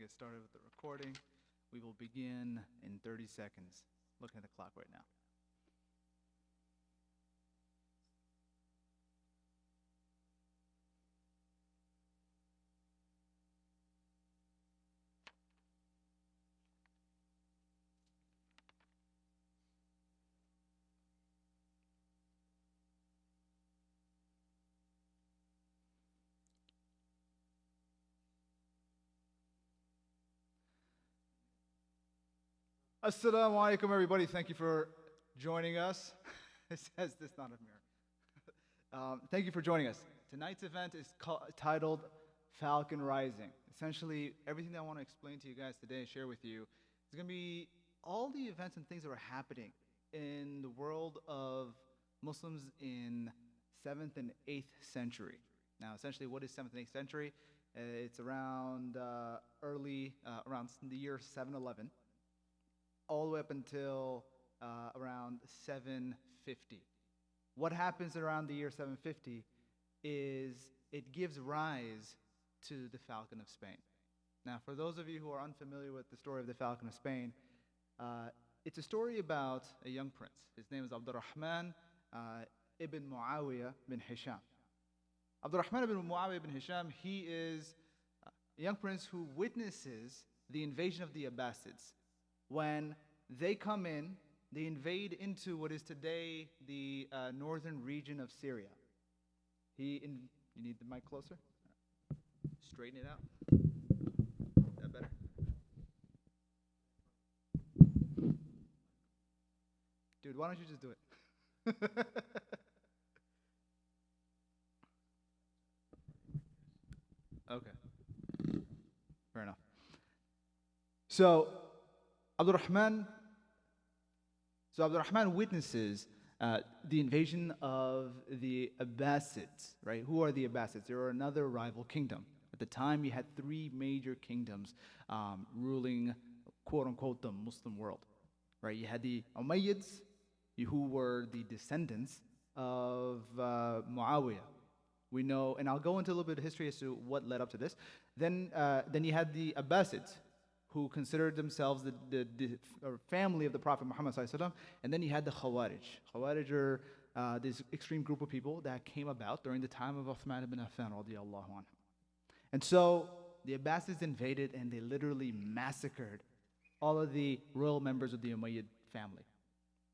get started with the recording. We will begin in 30 seconds. Looking at the clock right now. Assalamu alaikum, everybody. Thank you for joining us. It says this, not a mirror. Thank you for joining us. Tonight's event is titled Falcon Rising. Essentially, everything that I want to explain to you guys today, share with you, is going to be all the events and things that are happening in the world of Muslims in 7th and 8th century. Now, essentially, what is 7th and 8th century? It's around around the year 711. All the way up until around 750. What happens around the year 750 is it gives rise to the Falcon of Spain. Now, for those of you who are unfamiliar with the story of the Falcon of Spain, it's a story about a young prince. His name is Abdurrahman ibn Muawiyah bin Hisham. Abdurrahman ibn Muawiyah bin Hisham, he is a young prince who witnesses the invasion of the Abbasids. When they come in, they invade into what is today the northern region of Syria. You need the mic closer? Straighten it out. Is that better? Dude, why don't you just do it? Okay. Fair enough. So Abdurrahman witnesses the invasion of the Abbasids, right? Who are the Abbasids? They were another rival kingdom. At the time, you had three major kingdoms ruling, quote-unquote, the Muslim world, right? You had the Umayyads, who were the descendants of Muawiyah. We know, and I'll go into a little bit of history as to what led up to this. Then you had the Abbasids, who considered themselves the family of the Prophet Muhammad ﷺ. And then you had the Khawarij. Khawarij are this extreme group of people that came about during the time of Uthman ibn Affan radiallahu anhu. And so the Abbasids invaded and they literally massacred all of the royal members of the Umayyad family.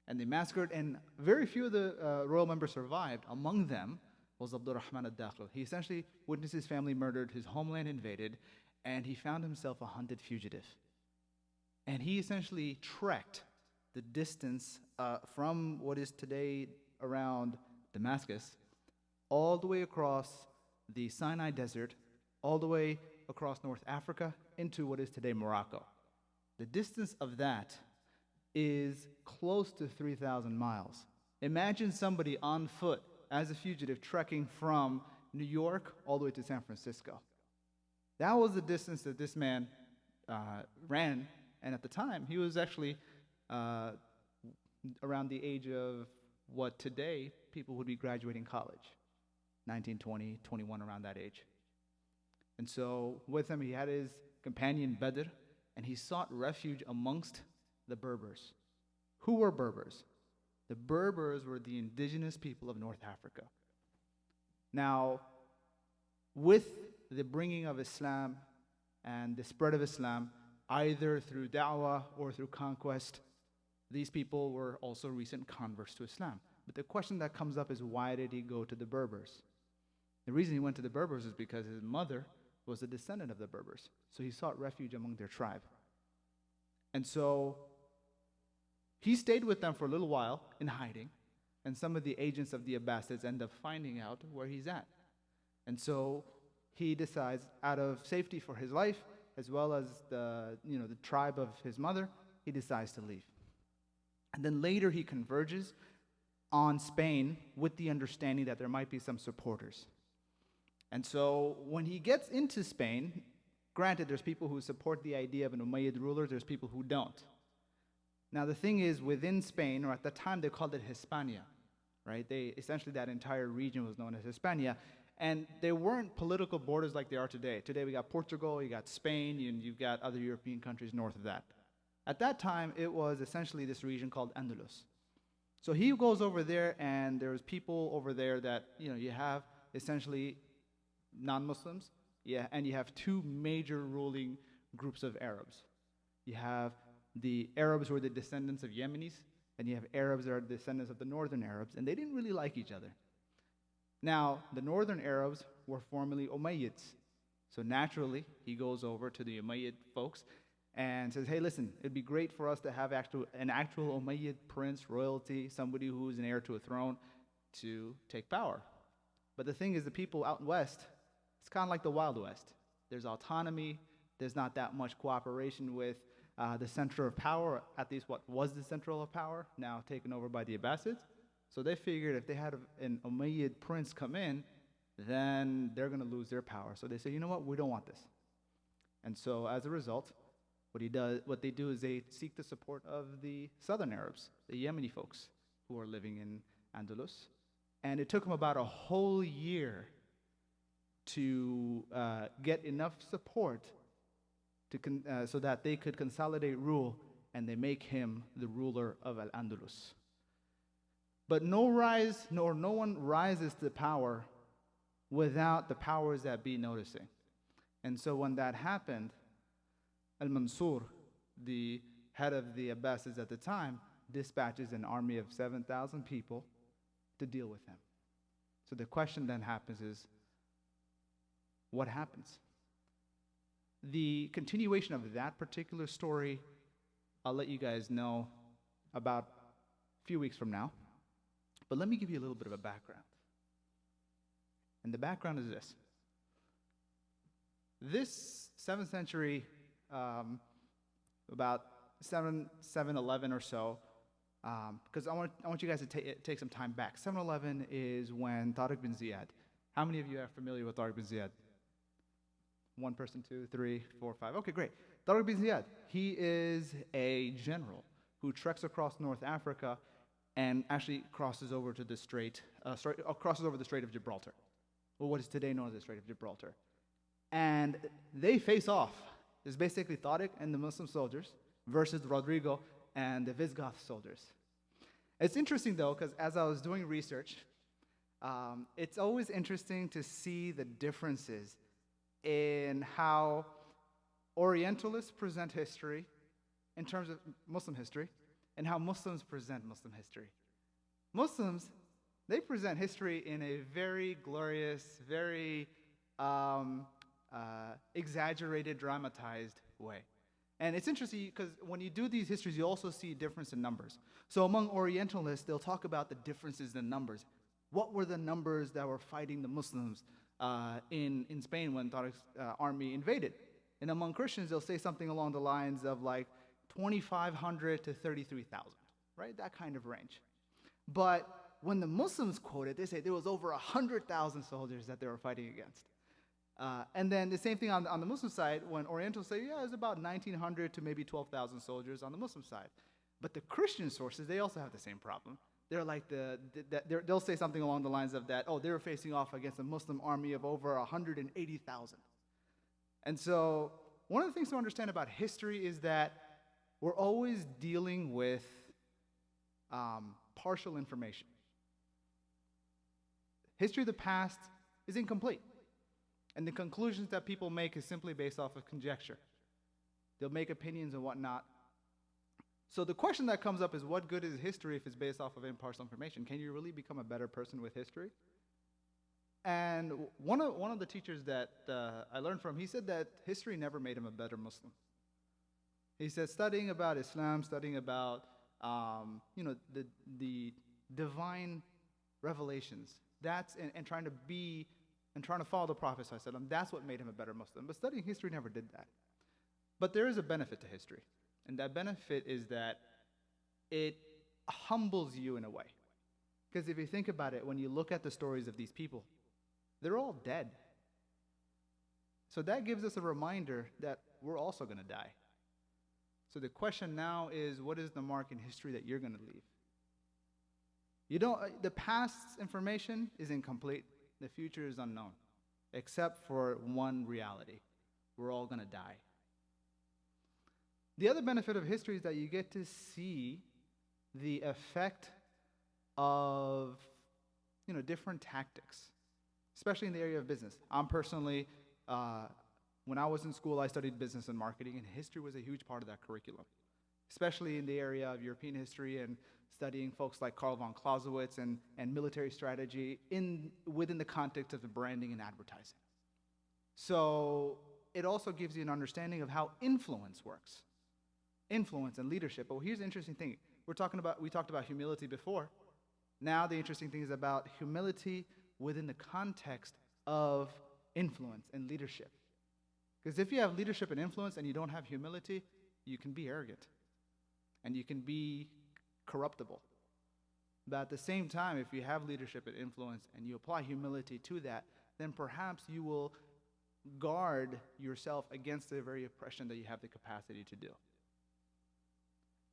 And they massacred, and very few of the royal members survived. Among them was Abdurrahman al-Dakhil. He essentially witnessed his family murdered, his homeland invaded, and he found himself a hunted fugitive. And he essentially trekked the distance from what is today around Damascus, all the way across the Sinai Desert, all the way across North Africa into what is today Morocco. The distance of that is close to 3,000 miles. Imagine somebody on foot as a fugitive trekking from New York all the way to San Francisco. That was the distance that this man ran, and at the time, he was actually around the age of what today people would be graduating college, 19, 20, 21, around that age. And so with him, he had his companion Badr, and he sought refuge amongst the Berbers. Who were Berbers? The Berbers were the indigenous people of North Africa. Now, with the bringing of Islam and the spread of Islam, either through da'wah or through conquest, these people were also recent converts to Islam. But the question that comes up is, why did he go to the Berbers? The reason he went to the Berbers is because his mother was a descendant of the Berbers. So he sought refuge among their tribe. And so he stayed with them for a little while in hiding, and some of the agents of the Abbasids end up finding out where he's at. And so he decides, out of safety for his life, as well as the tribe of his mother, he decides to leave. And then later he converges on Spain with the understanding that there might be some supporters. And so when he gets into Spain, granted, there's people who support the idea of an Umayyad ruler, there's people who don't. Now the thing is, within Spain, or at the time they called it Hispania, right? Essentially that entire region was known as Hispania. And they weren't political borders like they are today. Today we got Portugal, you got Spain, and you've got other European countries north of that. At that time, it was essentially this region called Andalus. So he goes over there, and there's people over there that, you have essentially non-Muslims, yeah, and you have two major ruling groups of Arabs. You have the Arabs who are the descendants of Yemenis, and you have Arabs that are descendants of the northern Arabs, and they didn't really like each other. Now, the northern Arabs were formerly Umayyads. So naturally, he goes over to the Umayyad folks and says, hey, listen, it'd be great for us to have an actual Umayyad prince, royalty, somebody who's an heir to a throne to take power. But the thing is, the people out west, it's kind of like the Wild West. There's autonomy. There's not that much cooperation with the center of power, at least what was the central of power, now taken over by the Abbasids. So they figured if they had an Umayyad prince come in, then they're going to lose their power. So they say, you know what, we don't want this. And so as a result, what they do is they seek the support of the southern Arabs, the Yemeni folks who are living in Andalus. And it took them about a whole year to get enough support so that they could consolidate rule, and they make him the ruler of Al-Andalus. But no one rises to power without the powers that be noticing. And so when that happened, Al-Mansur, the head of the Abbasids at the time, dispatches an army of 7,000 people to deal with him. So the question then happens is, what happens? The continuation of that particular story, I'll let you guys know about a few weeks from now. But let me give you a little bit of a background. And the background is this. This 7th century, about 711 or so, because I want you guys to take some time back. 711 is when Tariq bin Ziyad. How many of you are familiar with Tariq bin Ziyad? One person, two, three, four, five. Okay, great. Tariq bin Ziyad. He is a general who treks across North Africa and actually crosses over to the crosses over the Strait of Gibraltar, or what is today known as the Strait of Gibraltar. And they face off. It's basically Tariq and the Muslim soldiers versus Rodrigo and the Visigoth soldiers. It's interesting, though, because as I was doing research, it's always interesting to see the differences in how Orientalists present history in terms of Muslim history, and how Muslims present Muslim history. Muslims, they present history in a very glorious, very exaggerated, dramatized way. And it's interesting because when you do these histories, you also see a difference in numbers. So among Orientalists, they'll talk about the differences in numbers. What were the numbers that were fighting the Muslims in Spain when Tariq's army invaded? And among Christians, they'll say something along the lines of like 2,500 to 33,000, right? That kind of range. But when the Muslims quote it, they say there was over 100,000 soldiers that they were fighting against. And then the same thing on the Muslim side, when Orientals say, yeah, it's about 1,900 to maybe 12,000 soldiers on the Muslim side. But the Christian sources, they also have the same problem. They're like they'll say something along the lines of that, oh, they were facing off against a Muslim army of over 180,000. And so one of the things to understand about history is that we're always dealing with partial information. History of the past is incomplete. And the conclusions that people make is simply based off of conjecture. They'll make opinions and whatnot. So the question that comes up is, what good is history if it's based off of impartial information? Can you really become a better person with history? And one of the teachers that I learned from, he said that history never made him a better Muslim. He said studying about Islam, studying about the divine revelations, and trying to follow the Prophet ﷺ, that's what made him a better Muslim. But studying history never did that. But there is a benefit to history. And that benefit is that it humbles you in a way. Because if you think about it, when you look at the stories of these people, they're all dead. So that gives us a reminder that we're also going to die. So the question now is, what is the mark in history that you're going to leave? The past's information is incomplete. The future is unknown, except for one reality. We're all going to die. The other benefit of history is that you get to see the effect of, different tactics, especially in the area of business. I'm personally, when I was in school, I studied business and marketing, and history was a huge part of that curriculum, especially in the area of European history and studying folks like Karl von Clausewitz and military strategy within the context of the branding and advertising. So it also gives you an understanding of how influence works. Influence and leadership. But here's the interesting thing. We talked about humility before. Now the interesting thing is about humility within the context of influence and leadership. Because if you have leadership and influence and you don't have humility, you can be arrogant and you can be corruptible. But at the same time, if you have leadership and influence and you apply humility to that, then perhaps you will guard yourself against the very oppression that you have the capacity to do.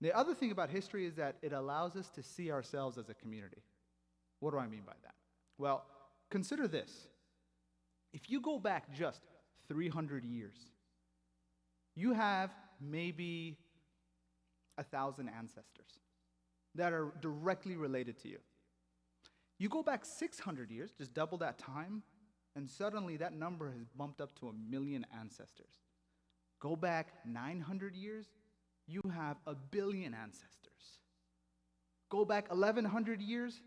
The other thing about history is that it allows us to see ourselves as a community. What do I mean by that? Well, consider this. If you go back just 300 years, you have maybe 1,000 ancestors that are directly related to you. You go back 600 years, just double that time, and suddenly that number has bumped up to 1 million ancestors. Go back 900 years, you have 1 billion ancestors. Go back 1,100 years,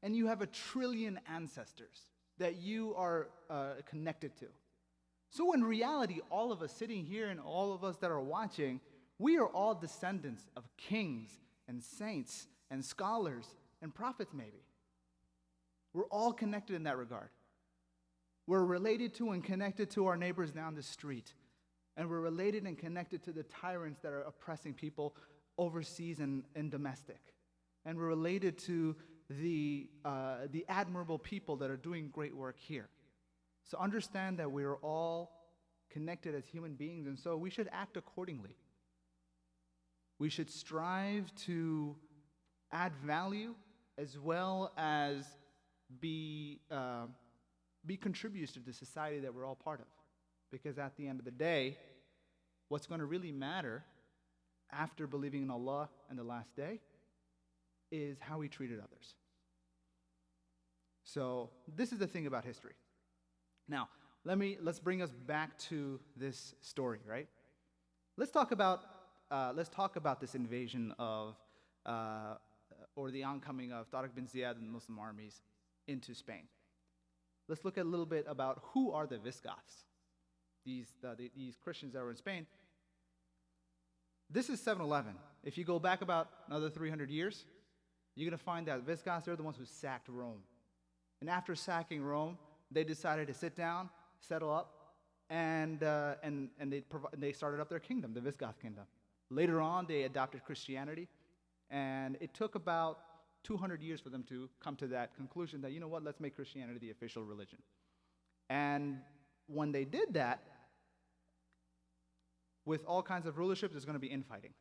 and you have 1 trillion ancestors that you are connected to. So in reality, all of us sitting here and all of us that are watching, we are all descendants of kings and saints and scholars and prophets maybe. We're all connected in that regard. We're related to and connected to our neighbors down the street. And we're related and connected to the tyrants that are oppressing people overseas and domestic. And we're related to the admirable people that are doing great work here. So understand that we are all connected as human beings, and so we should act accordingly. We should strive to add value as well as be contributors to the society that we're all part of. Because at the end of the day, what's going to really matter after believing in Allah and the last day is how we treated others. So this is the thing about history. Now, let's bring us back to this story, right? Let's talk about this invasion of or the oncoming of Tariq bin Ziyad and the Muslim armies into Spain. Let's look at a little bit about who are the Visigoths. These Christians that were in Spain. This is 711. If you go back about another 300 years, you're going to find that Visigoths, they're the ones who sacked Rome. And after sacking Rome, they decided to sit down, settle up, and they started up their kingdom, the Visigoth kingdom. Later on, they adopted Christianity, and it took about 200 years for them to come to that conclusion that, let's make Christianity the official religion. And when they did that, with all kinds of rulership, there's going to be infighting.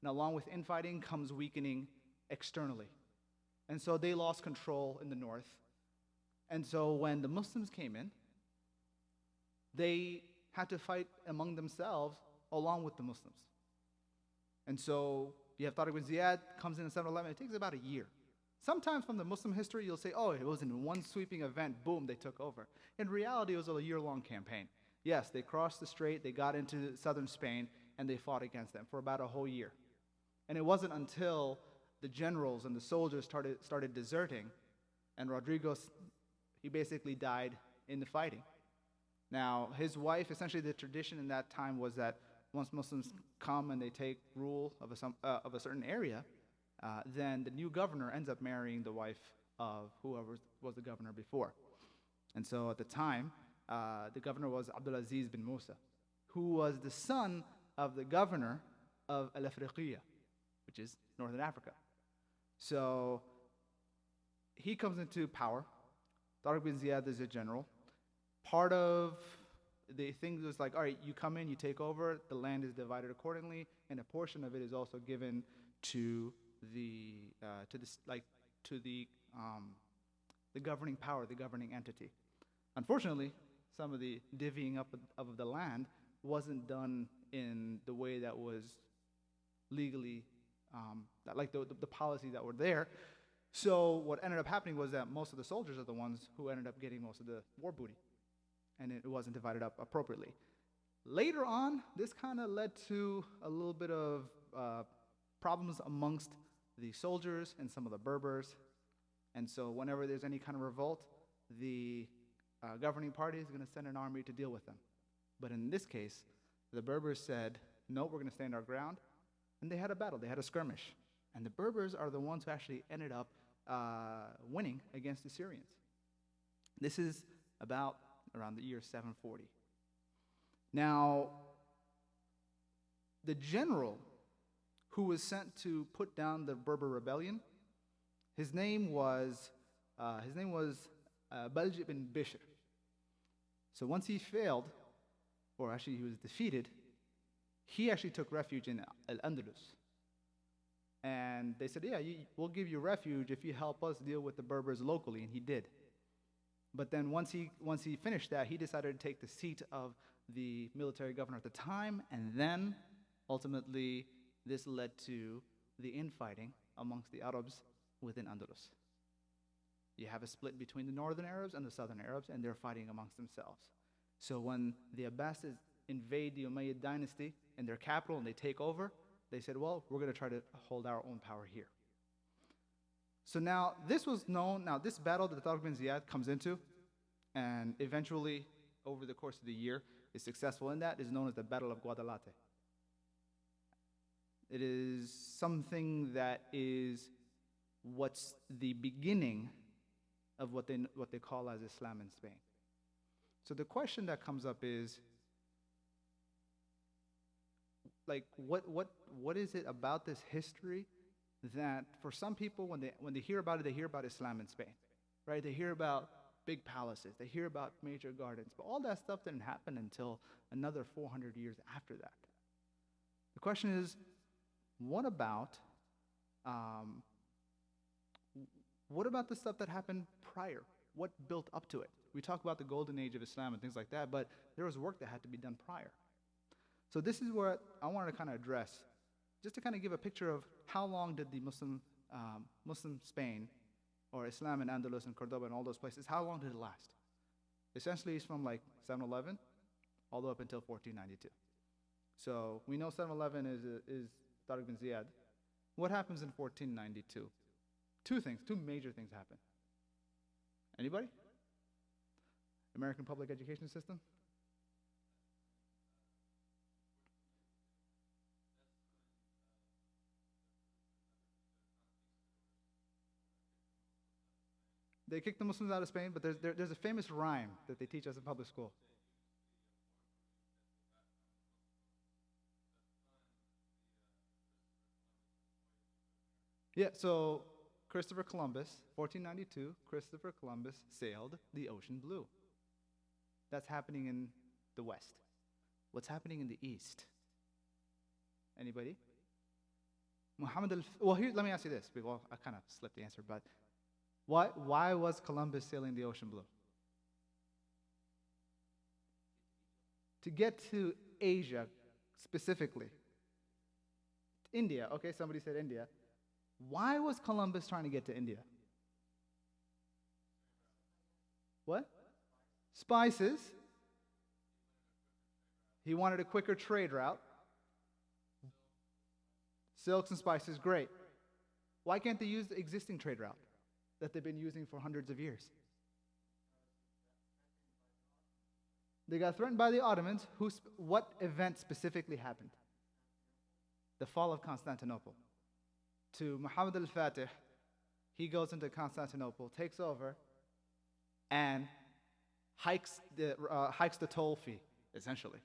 And along with infighting comes weakening externally. And so they lost control in the north. And so when the Muslims came in, they had to fight among themselves along with the Muslims. And so you have Tariq bin Ziyad comes in 711. It takes about a year. Sometimes from the Muslim history, you'll say, oh, it was in one sweeping event, boom, they took over. In reality, it was a year-long campaign. Yes, they crossed the strait, they got into southern Spain, and they fought against them for about a whole year. And it wasn't until the generals and the soldiers started deserting, and Rodrigo, he basically died in the fighting. Now, his wife, essentially the tradition in that time was that once Muslims come and they take rule of a certain area, then the new governor ends up marrying the wife of whoever was the governor before. And so at the time, the governor was Abdulaziz bin Musa, who was the son of the governor of Al-Afriqiyya, which is Northern Africa. So he comes into power. Tariq bin Ziyad is a general. Part of the thing was like, all right, you come in, you take over, the land is divided accordingly, and a portion of it is also given to the governing power, the governing entity. Unfortunately, some of the divvying up of the land wasn't done in the way that was legally, like the policies that were there. So what ended up happening was that most of the soldiers are the ones who ended up getting most of the war booty, and it wasn't divided up appropriately. Later on, this kind of led to a little bit of problems amongst the soldiers and some of the Berbers. And so whenever there's any kind of revolt, the governing party is going to send an army to deal with them. But in this case, the Berbers said, no, we're going to stand our ground. And they had a battle, they had a skirmish. And the Berbers are the ones who actually ended up winning against the Syrians. This is about around the year 740. Now, the general who was sent to put down the Berber rebellion, his name was Belal ibn Bishr. So once he failed, or actually he was defeated, he actually took refuge in Al-Andalus. And they said, yeah, we'll give you refuge if you help us deal with the Berbers locally, and he did. But then once he finished that, he decided to take the seat of the military governor at the time, and then ultimately this led to the infighting amongst the Arabs within Andalus. You have a split between the northern Arabs and the southern Arabs, and they're fighting amongst themselves. So when the Abbasids invade the Umayyad dynasty in their capital and they take over, they said, well, we're going to try to hold our own power here. So now this was known, now this battle that Tariq bin Ziyad comes into, and eventually over the course of the year is successful in that, is known as the Battle of Guadalete. It is something that is what's the beginning of what they call as Islam in Spain. So the question that comes up is, like, what is it about this history that for some people, when they hear about it, they hear about Islam in Spain, right? They hear about big palaces, they hear about major gardens, but all that stuff didn't happen until another 400 years after that. The question is, what about the stuff that happened prior? What built up to it? We talk about the golden age of Islam and things like that, but there was work that had to be done prior. So this is what I wanted to kind of address, just to kind of give a picture of how long did the Muslim Spain, or Islam in Andalus and Cordoba and all those places, how long did it last? Essentially, it's from like 711 all the way up until 1492. So we know 711 is Tariq bin Ziyad. What happens in 1492? Two major things happen. Anybody? American public education system? They kicked the Muslims out of Spain, but there's a famous rhyme that they teach us in public school. Yeah, so Christopher Columbus, 1492, Christopher Columbus sailed the ocean blue. That's happening in the West. What's happening in the East? Anybody? Well, here, let me ask you this. Well, I kind of slipped the answer, but why was Columbus sailing the ocean blue? To get to Asia, specifically. India, okay, somebody said India. Why was Columbus trying to get to India? What? Spices. He wanted a quicker trade route. Silks and spices, great. Why can't they use the existing trade route that they've been using for hundreds of years? They got threatened by the Ottomans. What event specifically happened? The fall of Constantinople. To Muhammad al-Fatih, he goes into Constantinople, takes over, and hikes the toll fee, essentially.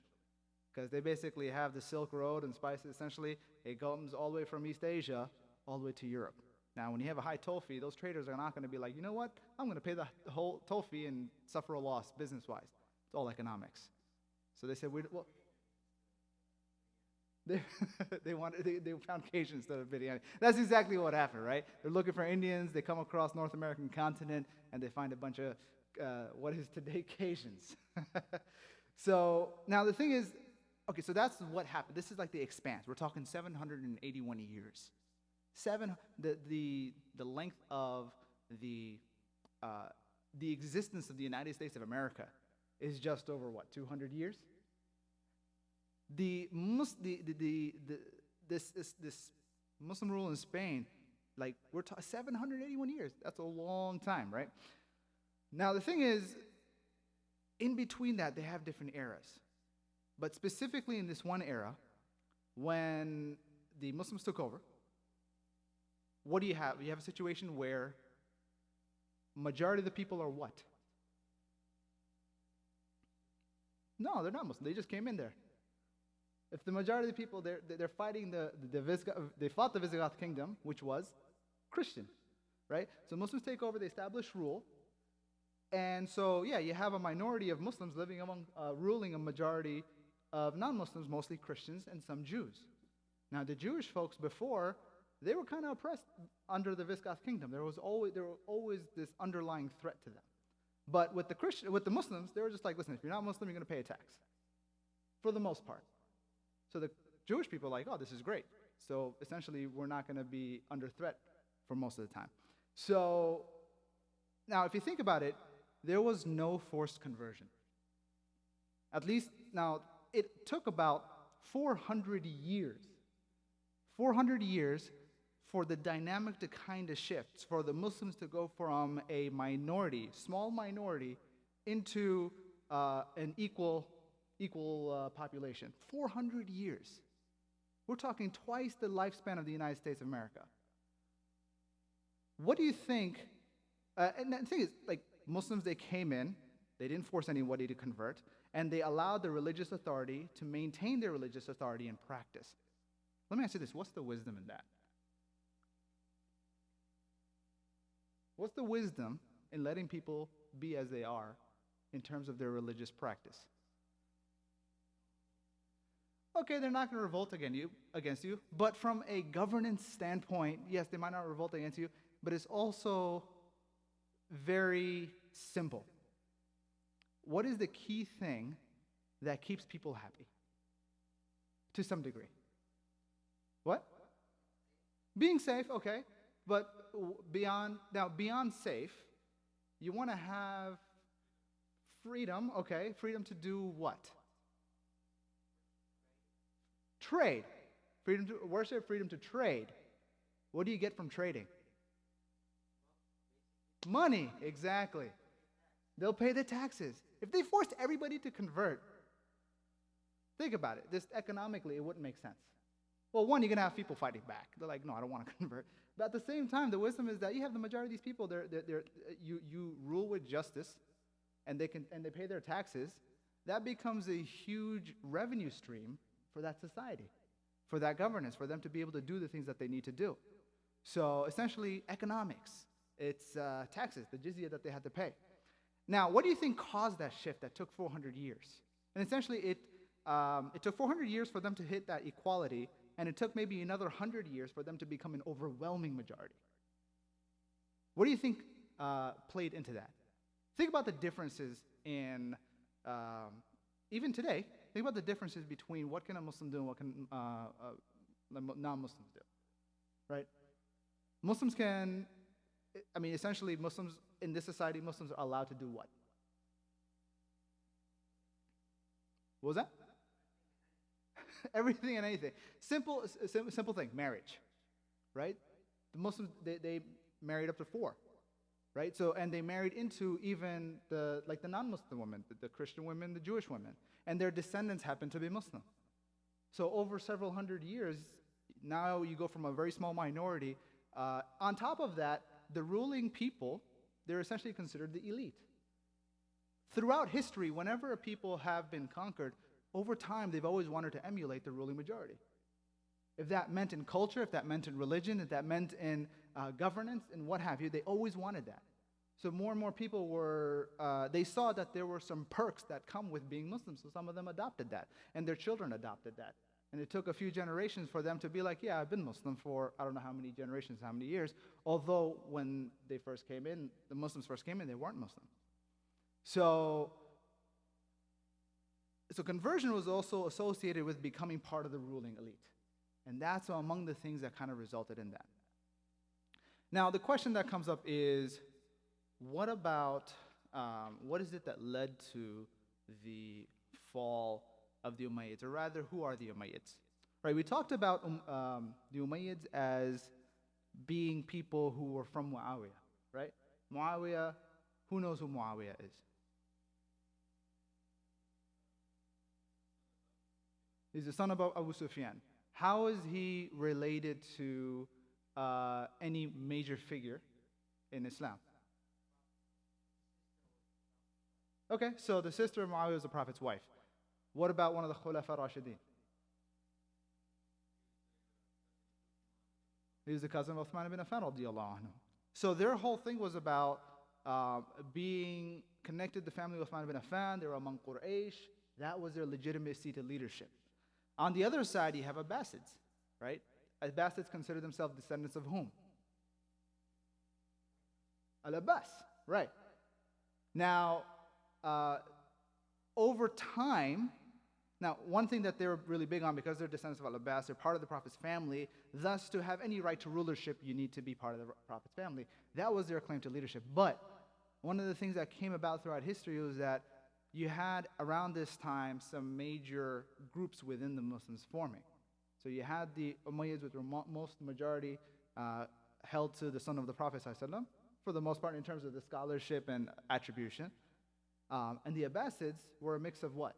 Because they basically have the Silk Road and spices, essentially. It comes all the way from East Asia all the way to Europe. Now, when you have a high toll fee, those traders are not going to be like, you know what, I'm going to pay the whole toll fee and suffer a loss business-wise. It's all economics. So they said, they found Cajun instead of biryani. That's exactly what happened, right? They're looking for Indians. They come across North American continent, and they find a bunch of what is today Cajuns. So now the thing is, okay, so that's what happened. This is like the expanse. We're talking 781 years. The length of the existence of the United States of America is just over what, 200 years? This Muslim rule in Spain, like we're 781 years. That's a long time, right? Now the thing is, in between that, they have different eras. But specifically in this one era, when the Muslims took over, what do you have? You have a situation where majority of the people are what? No, they're not Muslim. They just came in there. If the majority of the people, they're fighting they fought the Visigoth kingdom, which was Christian, right? So Muslims take over, they establish rule. And so, yeah, you have a minority of Muslims living among, ruling a majority of non-Muslims, mostly Christians and some Jews. Now, the Jewish folks before, they were kind of oppressed under the Visigoth kingdom. There was always this underlying threat to them. But with the Muslims, they were just like, listen, if you're not Muslim, you're going to pay a tax, for the most part. So the Jewish people are like, oh, this is great. So essentially, we're not going to be under threat for most of the time. So now, if you think about it, there was no forced conversion. At least, now, it took about 400 years. 400 years for the dynamic to kind of shift, for the Muslims to go from a minority, small minority, into an equal population. 400 years. We're talking twice the lifespan of the United States of America. What do you think? And the thing is, like, Muslims, they came in, they didn't force anybody to convert, and they allowed the religious authority to maintain their religious authority in practice. Let me ask you this, what's the wisdom in that? What's the wisdom in letting people be as they are in terms of their religious practice? Okay, they're not going to revolt against you, but from a governance standpoint, yes, they might not revolt against you, but it's also very simple. What is the key thing that keeps people happy? To some degree. What? Being safe, okay. But beyond safe, you want to have freedom, okay. Freedom to do what? Trade. Freedom to worship, freedom to trade. What do you get from trading? Money, exactly. They'll pay the taxes. If they forced everybody to convert, think about it. This economically, it wouldn't make sense. Well, one, you're going to have people fighting back. They're like, no, I don't want to convert. But at the same time, the wisdom is that you have the majority of these people, you rule with justice, and they pay their taxes. That becomes a huge revenue stream for that society, for that governance, for them to be able to do the things that they need to do. So essentially, economics. It's taxes, the jizya that they had to pay. Now, what do you think caused that shift that took 400 years? And essentially, it took 400 years for them to hit that equality, and it took maybe another 100 years for them to become an overwhelming majority. What do you think played into that? Think about the differences in, even today, think about the differences between what can a Muslim do and what can non-Muslims do, right? Muslims can, essentially Muslims, in this society, Muslims are allowed to do what? What was that? Everything and anything. Simple thing, marriage, right? The Muslims, they married up to 4, right? So, and they married into even the non-Muslim women, the Christian women, the Jewish women, and their descendants happen to be Muslim. So over several hundred years, now you go from a very small minority. On top of that, the ruling people, they're essentially considered the elite. Throughout history, whenever a people have been conquered, over time, they've always wanted to emulate the ruling majority. If that meant in culture, if that meant in religion, if that meant in governance and what have you, they always wanted that. So more and more people they saw that there were some perks that come with being Muslim, so some of them adopted that, and their children adopted that. And it took a few generations for them to be like, yeah, I've been Muslim for I don't know how many generations, how many years, although when they first came in, the Muslims first came in, they weren't Muslim. So, so conversion was also associated with becoming part of the ruling elite. And that's among the things that kind of resulted in that. Now, the question that comes up is, what about, what is it that led to the fall of the Umayyads? Or rather, who are the Umayyads? Right, we talked about the Umayyads as being people who were from Muawiyah, right? Muawiyah, who knows who Muawiyah is? He's the son of Abu Sufyan. How is he related to any major figure in Islam? Okay, so the sister of Muawiyah was the Prophet's wife. What about one of the Khulafa Rashidin? He was the cousin of Uthman ibn Affan radiallahu anhu. So their whole thing was about being connected to the family of Uthman ibn Affan. They were among Quraysh. That was their legitimacy to leadership. On the other side, you have Abbasids, right? Abbasids consider themselves descendants of whom? Al-Abbas, right. Now, over time, now one thing that they're really big on, because they're descendants of Al-Abbas, they're part of the Prophet's family, thus to have any right to rulership, you need to be part of the Prophet's family. That was their claim to leadership. But one of the things that came about throughout history was that you had around this time some major groups within the Muslims forming. So you had the Umayyads, which were most majority held to the son of the Prophet ﷺ, for the most part in terms of the scholarship and attribution. And the Abbasids were a mix of what?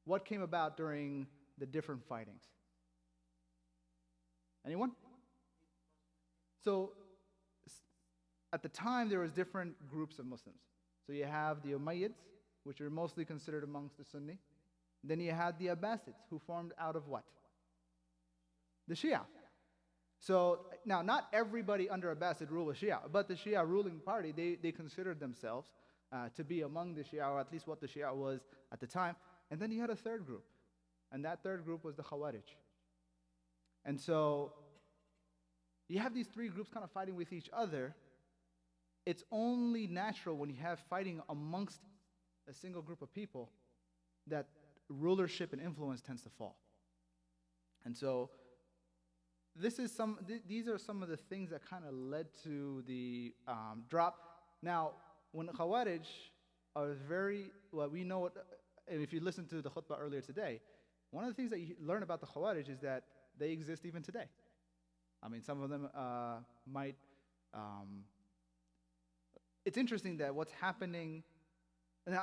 What came about during the different fightings? Anyone? So at the time there was different groups of Muslims. So you have the Umayyads, which are mostly considered amongst the Sunni. Then you had the Abbasids, who formed out of what? The Shia. So now, not everybody under Abbasid rule was Shia, but the Shia ruling party, they considered themselves to be among the Shia, or at least what the Shia was at the time. And then you had a third group, and that third group was the Khawarij. And so you have these three groups kind of fighting with each other. It's only natural when you have fighting amongst a single group of people that rulership and influence tends to fall. And so these are some of the things that kind of led to the drop. Now, when the Khawarij are we know, and if you listen to the khutbah earlier today, one of the things that you learn about the Khawarij is that they exist even today. I mean, some of them might... it's interesting that what's happening, and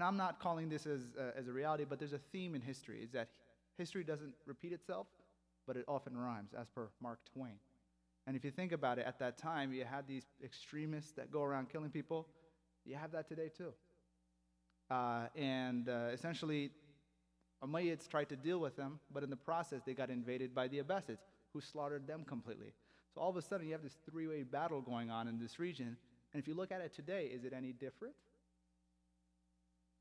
I'm not calling this as a reality, but there's a theme in history, is that history doesn't repeat itself, but it often rhymes, as per Mark Twain. And if you think about it, at that time, you had these extremists that go around killing people. You have that today too. Essentially, Umayyads tried to deal with them, but in the process, they got invaded by the Abbasids, who slaughtered them completely. So all of a sudden, you have this three-way battle going on in this region. And if you look at it today, is it any different?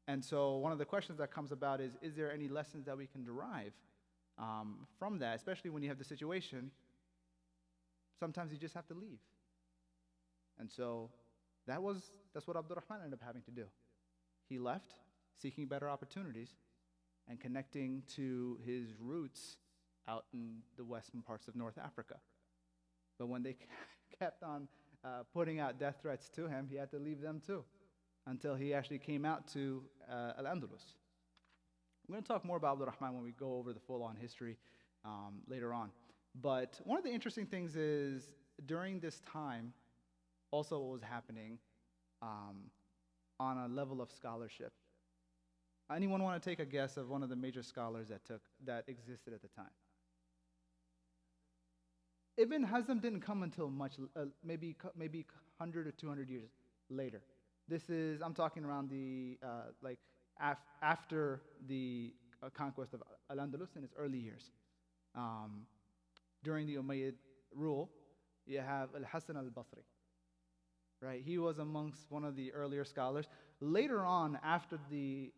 And so one of the questions that comes about is there any lessons that we can derive from that, especially when you have the situation? Sometimes you just have to leave. And so that's what Abdurrahman ended up having to do. He left, seeking better opportunities and connecting to his roots out in the western parts of North Africa. But when they kept on putting out death threats to him, he had to leave them too, until he actually came out to Al-Andalus. We're going to talk more about Abdurrahman when we go over the full-on history later on. But one of the interesting things is, during this time, also what was happening on a level of scholarship. Anyone want to take a guess of one of the major scholars that existed at the time? Ibn Hazm didn't come until maybe 100 or 200 years later. I'm talking around the, after the conquest of Al-Andalus in its early years. During the Umayyad rule, you have Al-Hasan al-Basri, right? He was amongst one of the earlier scholars. Later on, after the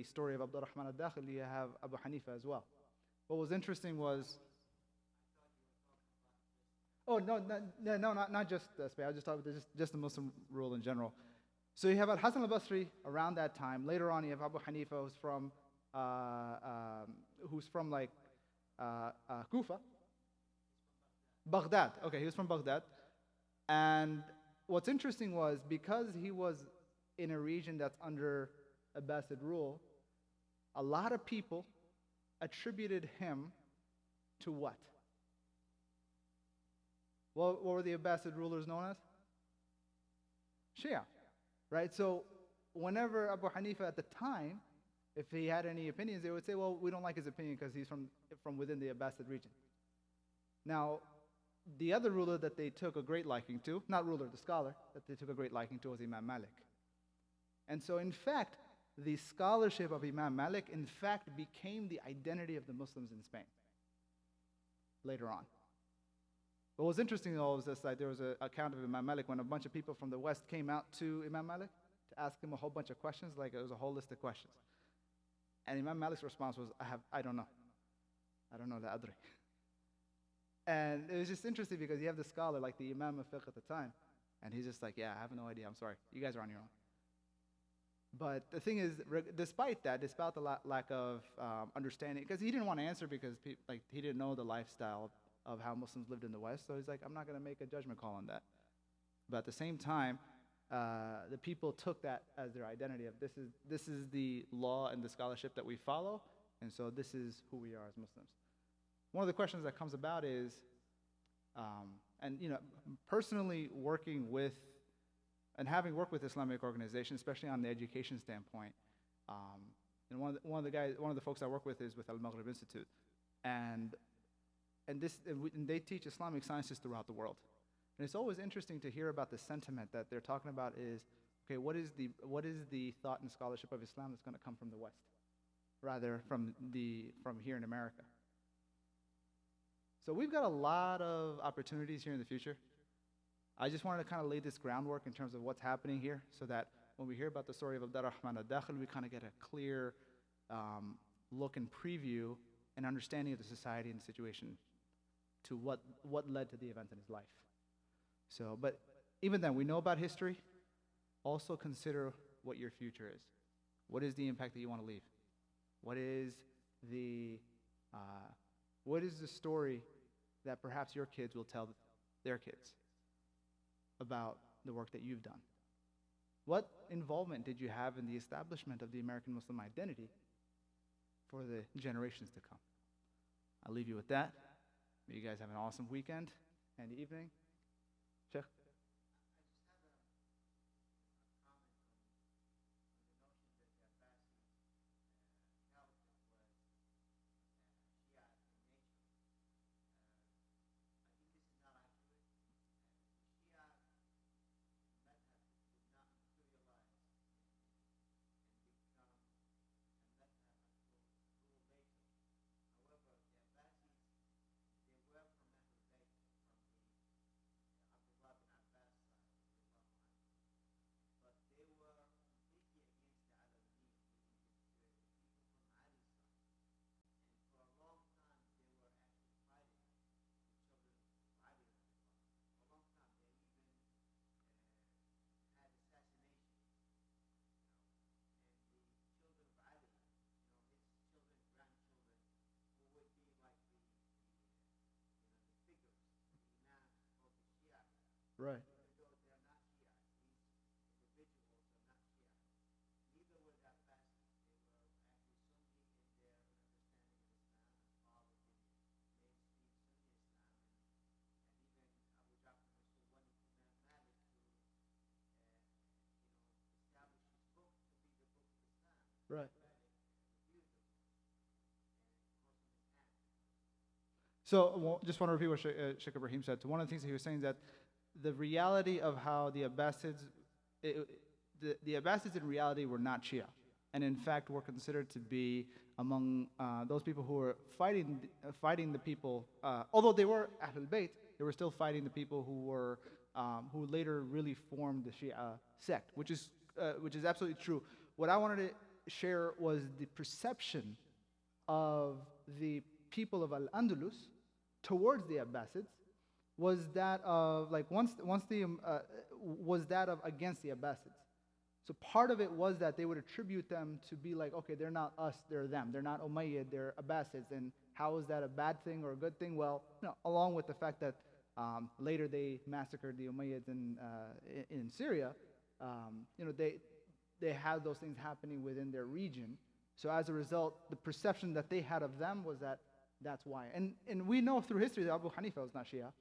story of Abdurrahman al-Dakhili, you have Abu Hanifa as well. What was interesting was... Oh, no, not just Spain. I was just talking about just the Muslim rule in general. So you have Al-Hasan al-Basri around that time. Later on, you have Abu Hanifa, who's from like Kufa, Baghdad. Okay, he was from Baghdad. And what's interesting was because he was in a region that's under Abbasid rule, a lot of people attributed him to what? What were the Abbasid rulers known as? Shia, right? So whenever Abu Hanifa at the time, if he had any opinions, they would say, well, we don't like his opinion because he's from within the Abbasid region. Now, the other ruler that they took a great liking to, not ruler, the scholar, that they took a great liking to was Imam Malik. And so, in fact, the scholarship of Imam Malik, in fact, became the identity of the Muslims in Spain later on. But what's interesting, though, is that there was an account of Imam Malik when a bunch of people from the West came out to Imam Malik to ask him a whole bunch of questions, like it was a whole list of questions. And Imam Malik's response was, I don't know. I don't know the adri. And it was just interesting because you have the scholar, like the Imam of Fiqh at the time, and he's just like, yeah, I have no idea, I'm sorry. You guys are on your own. But the thing is, despite the lack of understanding, because he didn't want to answer because he didn't know the lifestyle of how Muslims lived in the West, so he's like, I'm not going to make a judgment call on that. But at the same time, the people took that as their identity of this is the law and the scholarship that we follow, and so this is who we are as Muslims. One of the questions that comes about is, and personally working with and having worked with Islamic organizations, especially on the education standpoint, and one of the folks I work with is with Al Maghrib Institute, and they teach Islamic sciences throughout the world. And it's always interesting to hear about the sentiment that they're talking about is, okay, what is the thought and scholarship of Islam that's going to come from the West, rather from here in America. So we've got a lot of opportunities here in the future. I just wanted to kind of lay this groundwork in terms of what's happening here so that when we hear about the story of Abdurrahman al-Dakhil, we kind of get a clear look and preview and understanding of the society and the situation to what led to the events in his life. So, but even then, we know about history. Also consider what your future is. What is the impact that you want to leave? What is the story that perhaps your kids will tell their kids about the work that you've done? What involvement did you have in the establishment of the American Muslim identity for the generations to come? I'll leave you with that. May you guys have an awesome weekend and evening. Sheikh? Right. Right. So just want to repeat what Sheikh Ibrahim said. So one of the things that he was saying is that the reality of how the Abbasids, the Abbasids in reality were not Shia, and in fact were considered to be among those people who were fighting the people. Although they were Ahlul Bayt, they were still fighting the people who later really formed the Shia sect, which is absolutely true. What I wanted to share was the perception of the people of Al-Andalus towards the Abbasids, was that of like once the was that of against the Abbasids. So part of it was that they would attribute them to be like, okay, they're not us, they're them. They're not Umayyad, they're Abbasids. And how is that a bad thing or a good thing? Well, along with the fact that later they massacred the Umayyads in Syria, they had those things happening within their region. So as a result, the perception that they had of them was that that's why. And we know through history that Abu Hanifa was not Shia,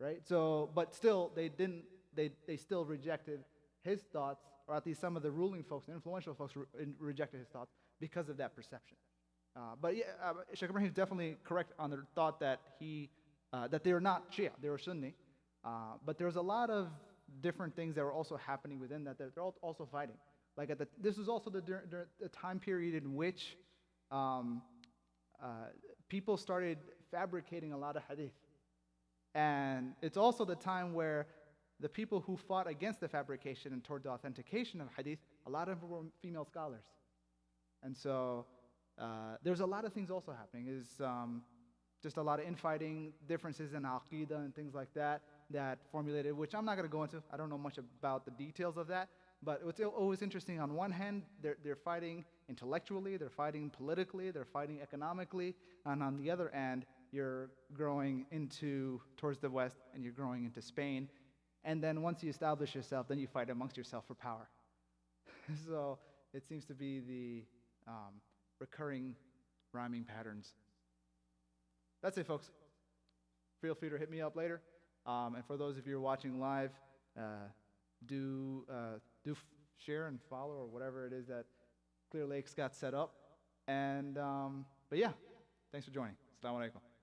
right? So, but still, they still rejected his thoughts, or at least some of the ruling folks, the influential folks, rejected his thoughts because of that perception. But yeah, Sheikh Ibrahim is definitely correct on the thought that that they were not Shia, they were Sunni. But there was a lot of different things that were also happening within that they're also fighting. Like this was also the time period in which people started fabricating a lot of hadith. And it's also the time where the people who fought against the fabrication and toward the authentication of hadith, a lot of them were female scholars. And so there's a lot of things also happening. Is just a lot of infighting, differences in aqidah and things like that formulated, which I'm not going to go into. I don't know much about the details of that. But it's always interesting. On one hand, they're fighting intellectually, they're fighting politically, they're fighting economically. And on the other end, you're growing towards the west, and you're growing into Spain. And then once you establish yourself, then you fight amongst yourself for power. So it seems to be the recurring rhyming patterns. That's it, folks. Feel free to hit me up later. And for those of you who are watching live, do share and follow or whatever it is that Clear Lakes got set up. And but yeah, thanks for joining. Assalamu alaikum.